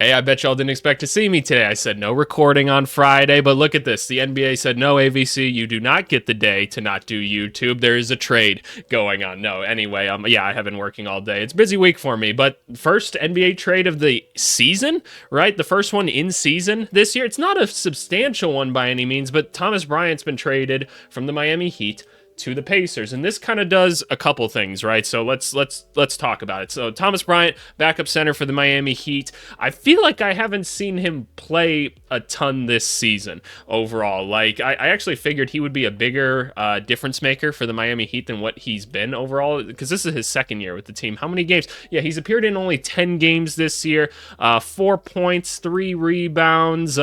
Hey, I bet y'all didn't expect to see me today. I said no recording on Friday, but look at this. The NBA said, no, AVC, you do not get the day to not do YouTube. There is a trade going on. No, anyway, yeah, I have been working all day. It's a busy week for me, but first NBA trade of the season, right? The first one in season this year. It's not a substantial one by any means, but Thomas Bryant's been traded from the Miami Heat to the Pacers, and this kind of does a couple things, right? So let's talk about it. So Thomas Bryant, backup center for the Miami Heat. I feel like I haven't seen him play a ton this season overall. Like I actually figured he would be a bigger difference maker for the Miami Heat than what he's been overall, because this is his second year with the team. How many games? Yeah, he's appeared in only 10 games this year. 4 points, 3 rebounds.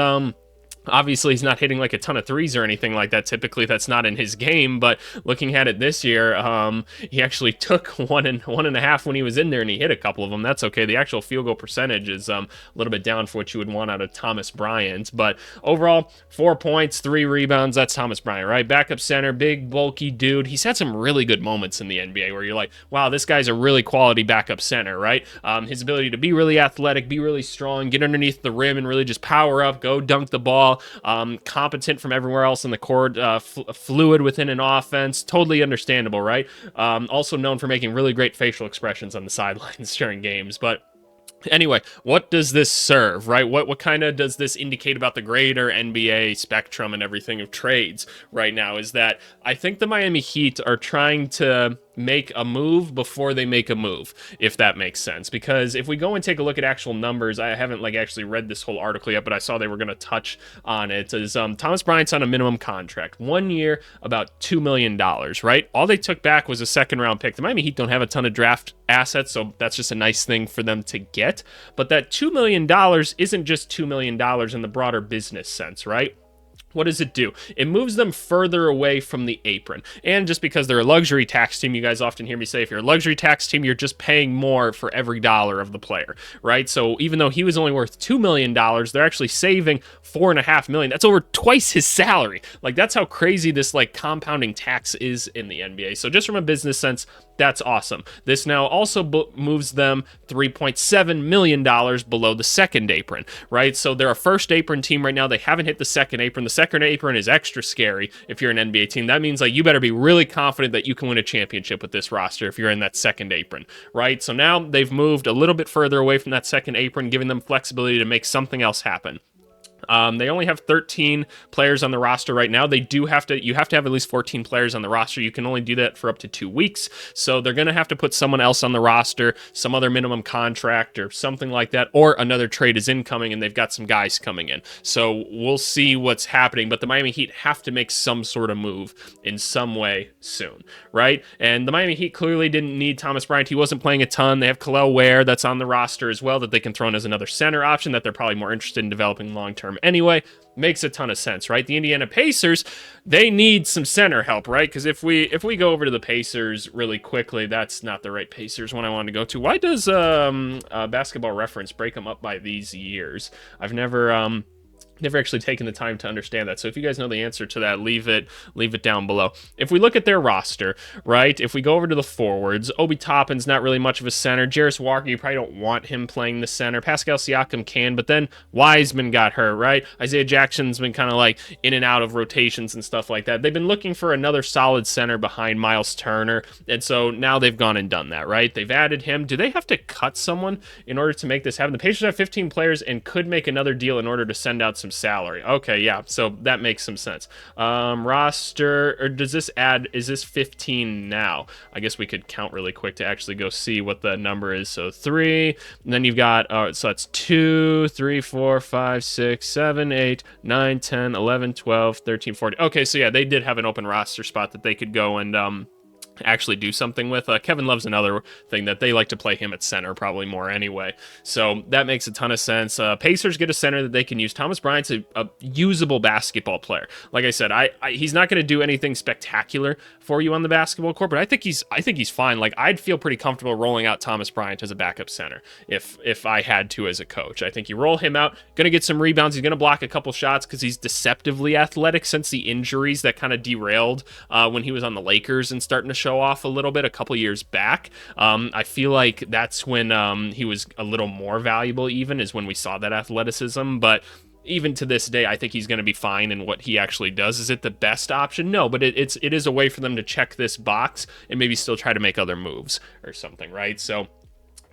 Obviously, he's not hitting like a ton of threes or anything like that. Typically, that's not in his game. But looking at it this year, he actually took one and a half when he was in there, and he hit a couple of them. That's okay. The actual field goal percentage is a little bit down for what you would want out of Thomas Bryant. But overall, 4 points, 3 rebounds. That's Thomas Bryant, right? Backup center, big, bulky dude. He's had some really good moments in the NBA where you're like, wow, this guy's a really quality backup center, right? His ability to be really athletic, be really strong, get underneath the rim, and really just power up, go dunk the ball. Competent from everywhere else in the court, fluid within an offense, totally understandable, right? Also known for making really great facial expressions on the sidelines during games, but anyway, what does this serve, right? What kind of does this indicate about the greater NBA spectrum and everything of trades right now? Is that I think the Miami Heat are trying to make a move before they make a move, if that makes sense. Because if we go and take a look at actual numbers, I haven't like actually read this whole article yet, but I saw they were going to touch on it. Is Thomas Bryant's on a minimum contract, 1 year, about $2 million, right? All they took back was a second round pick. The Miami Heat don't have a ton of draft assets, so that's just a nice thing for them to get. But that $2 million isn't just $2 million in the broader business sense, right? What does it do? It moves them further away from the apron. And just because they're a luxury tax team, you guys often hear me say, if you're a luxury tax team, you're just paying more for every dollar of the player, right? So even though he was only worth $2 million, they're actually saving $4.5 million. That's over twice his salary. Like, that's how crazy this like compounding tax is in the NBA. So just from a business sense, that's awesome. This now also moves them $3.7 million below the second apron, right? So they're a first apron team right now. They haven't hit the second apron. The second apron is extra scary if you're an NBA team. That means like you better be really confident that you can win a championship with this roster if you're in that second apron, right? So now they've moved a little bit further away from that second apron, giving them flexibility to make something else happen. They only have 13 players on the roster right now. You have to have at least 14 players on the roster. You can only do that for up to 2 weeks. So they're going to have to put someone else on the roster, some other minimum contract or something like that, or another trade is incoming and they've got some guys coming in. So we'll see what's happening, but the Miami Heat have to make some sort of move in some way soon, right? And the Miami Heat clearly didn't need Thomas Bryant. He wasn't playing a ton. They have Khalil Ware that's on the roster as well that they can throw in as another center option that they're probably more interested in developing long-term anyway. Makes a ton of sense, right? The Indiana Pacers, they need some center help, right? Because if we go over to the Pacers really quickly, that's not the right Pacers one I wanted to go to. Why does Basketball Reference break them up by these years? I've never actually taken the time to understand that. So if you guys know the answer to that, leave it down below. If we look at their roster, right? If we go over to the forwards, Obi Toppin's not really much of a center. Jarris Walker, you probably don't want him playing the center. Pascal Siakam can, but then Wiseman got hurt, right? Isaiah Jackson's been kind of like in and out of rotations and stuff like that. They've been looking for another solid center behind Miles Turner, and so now they've gone and done that, right? They've added him. Do they have to cut someone in order to make this happen? The Pacers have 15 players and could make another deal in order to send out some salary. Okay, yeah, so that makes some sense. Roster, or does this add, is this 15 now? I guess we could count really quick to actually go see what the number is. So 3, and then you've got, so that's 2, 3, 4, 5, 6, 7, 8, 9, 10, 11, 12, 13, 14. Okay, so yeah, they did have an open roster spot that they could go and actually do something with. Kevin Love's another thing that they like to play him at center probably more anyway. So that makes a ton of sense. Pacers get a center that they can use. Thomas Bryant's a usable basketball player. Like I said, he's not going to do anything spectacular for you on the basketball court, but I think he's fine. Like, I'd feel pretty comfortable rolling out Thomas Bryant as a backup center if I had to as a coach. I think you roll him out, going to get some rebounds. He's going to block a couple shots because he's deceptively athletic since the injuries that kind of derailed when he was on the Lakers and starting to show off a little bit a couple years back. I feel like that's when he was a little more valuable, even, is when we saw that athleticism. But even to this day, I think he's going to be fine in what he actually does. Is it the best option? No, but it is a way for them to check this box and maybe still try to make other moves or something, right? So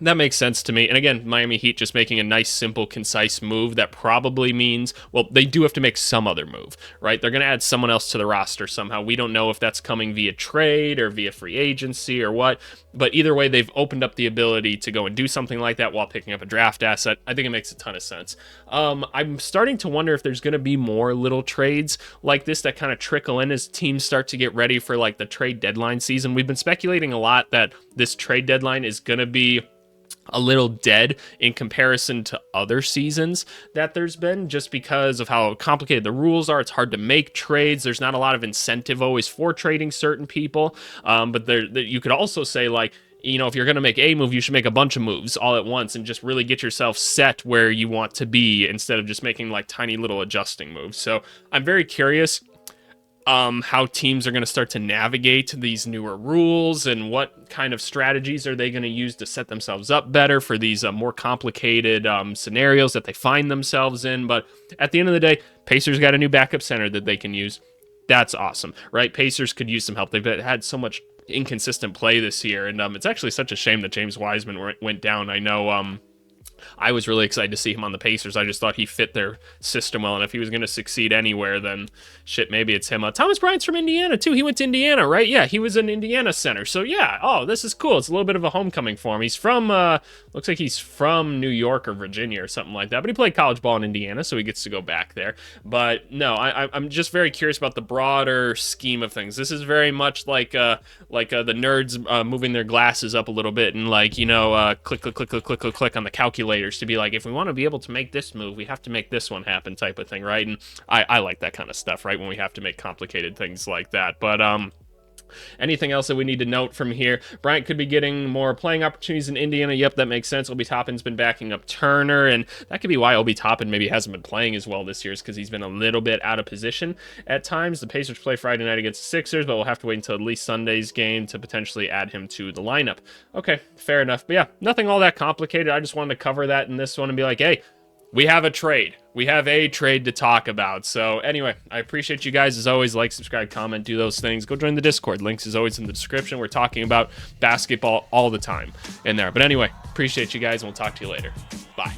that makes sense to me. And again, Miami Heat just making a nice, simple, concise move that probably means, well, they do have to make some other move, right? They're going to add someone else to the roster somehow. We don't know if that's coming via trade or via free agency or what, but either way, they've opened up the ability to go and do something like that while picking up a draft asset. I think it makes a ton of sense. I'm starting to wonder if there's going to be more little trades like this that kind of trickle in as teams start to get ready for like the trade deadline season. We've been speculating a lot that this trade deadline is going to be a little dead in comparison to other seasons that there's been, just because of how complicated the rules are. It's hard to make trades. There's not a lot of incentive always for trading certain people. But you could also say, like, you know, if you're going to make a move, you should make a bunch of moves all at once and just really get yourself set where you want to be instead of just making like tiny little adjusting moves. So I'm very curious how teams are going to start to navigate these newer rules and what kind of strategies are they going to use to set themselves up better for these more complicated scenarios that they find themselves in. But at the end of the day, Pacers got a new backup center that they can use. That's awesome, right? Pacers could use some help. They've had so much inconsistent play this year, and it's actually such a shame that James Wiseman went down. I know I was really excited to see him on the Pacers. I just thought he fit their system well, and if he was going to succeed anywhere, then shit, maybe it's him. Thomas Bryant's from Indiana, too. He went to Indiana, right? Yeah, he was an Indiana center. So, yeah, this is cool. It's a little bit of a homecoming for him. He's from, looks like he's from New York or Virginia or something like that, but he played college ball in Indiana, so he gets to go back there. But, no, I'm just very curious about the broader scheme of things. This is very much like the nerds moving their glasses up a little bit and, like, you know, click, click, click, click, click, click, click on the calculator to be like, if we want to be able to make this move, we have to make this one happen type of thing, right? And I like that kind of stuff, right, when we have to make complicated things like that. But anything else that we need to note from here? Bryant could be getting more playing opportunities in Indiana. Yep, that makes sense. Obi Toppin's been backing up Turner, and that could be why Obi Toppin maybe hasn't been playing as well this year, is because he's been a little bit out of position at times. The Pacers play Friday night against the Sixers, but we'll have to wait until at least Sunday's game to potentially add him to the lineup. Okay, fair enough. But yeah, nothing all that complicated. I just wanted to cover that in this one and be like, hey, we have a trade. We have a trade to talk about. So anyway, I appreciate you guys as always. Like, subscribe, comment, do those things. Go join the Discord. Links is always in the description. We're talking about basketball all the time in there. But anyway, appreciate you guys, and we'll talk to you later. Bye.